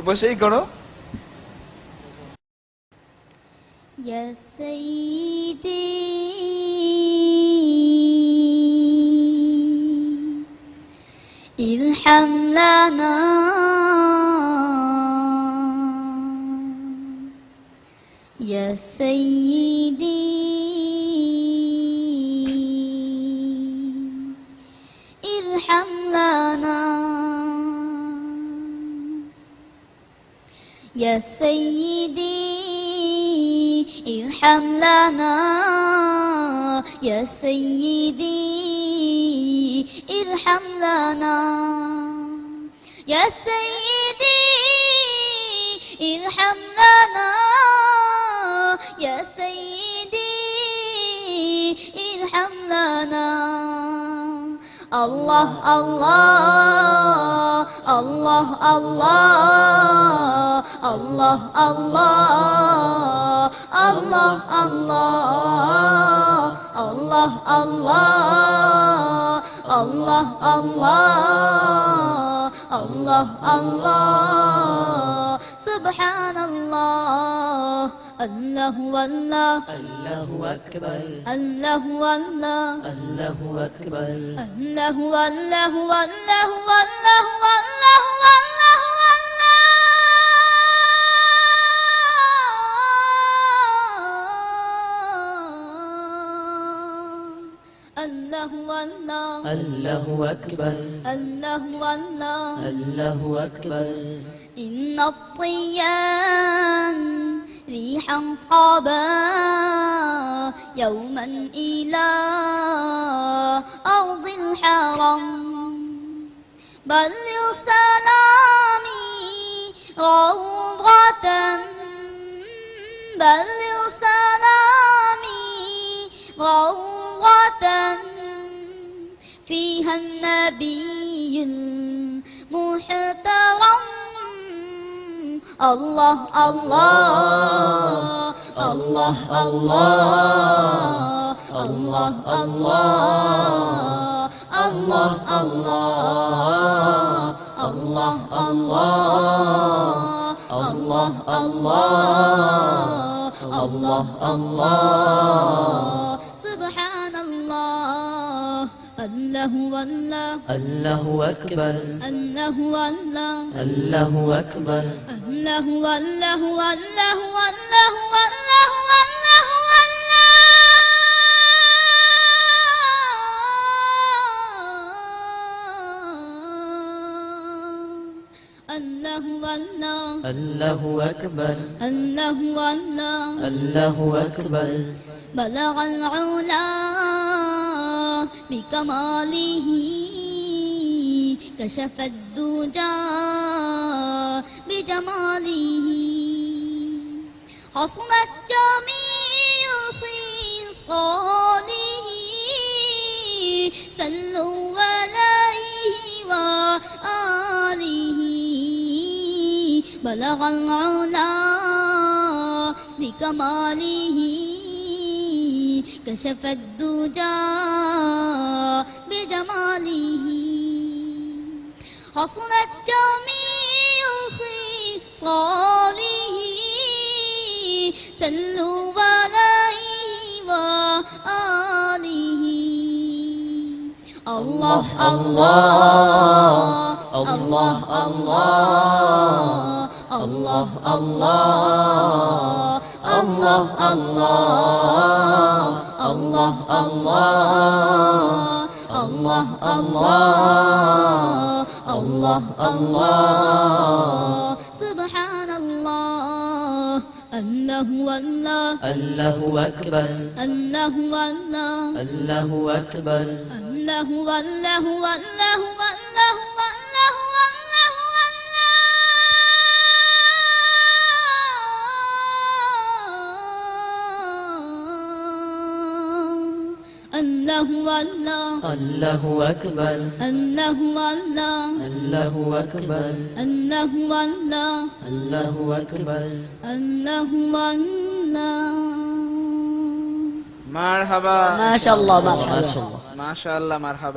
বসেই করো। ইয়া সাইয়্যিদি ইরহাম লানা ইয়া সাইয়্যিদি ইরহাম লানা ইয়া সাইয়্যিদি ইরহাম লানা ইয়া সাইয়্যিদি ইরহাম লানা ইয়া সাইয়্যিদি ইরহাম লানা ইয়া সাইয়্যিদি ইরহাম লানা আল্লাহ আল্লাহ আল্লাহ আল্লাহ আল্লাহ আল্লাহ আল্লাহ আল্লাহ আল্লাহ আল্লাহ আল্লাহ আল্লাহ আল্লাহ আল্লাহ সুবহানাল্লাহ আল্লাহু আল্লাহ আল্লাহু আকবার আল্লাহু আল্লাহ আল্লাহু আকবার আল্লাহু আল্লাহু আল্লাহু আল্লাহু আল্লাহু আল্লাহু আল্লাহু আল্লাহ আল্লাহু আকবার আল্লাহু আল্লাহ আল্লাহু আকবার إن الطيان ريحا صابا يوما إلى أرض الحرم بلغ سلامي روضة بلغ سلامي روضة فيها النبي المحترم الله الله الله الله الله الله الله الله الله الله الله الله سبحان الله الله والله الله أكبر الله والله الله أكبر الله والله والله والله والله والله الله والله الله أكبر الله والله الله أكبر بلغ العلا بكماله كشف الدجى بجماله حصلت جميع خصاله صلوا عليه وآله بلغ العلا بكماله كشف الدجى بجماله حصلت جميع خصاله صلوا عليه وآله الله الله الله الله الله الله الله الله الله الله الله الله سبحان الله الله والله الله أكبر الله والله الله أكبر الله والله والله والله والله الله والله الله أكبر الله والله الله أكبر الله والله الله أكبر الله والله মারহাবা মাশাআল্লাহ মারহাবা মাশাআল্লাহ মারহাবা।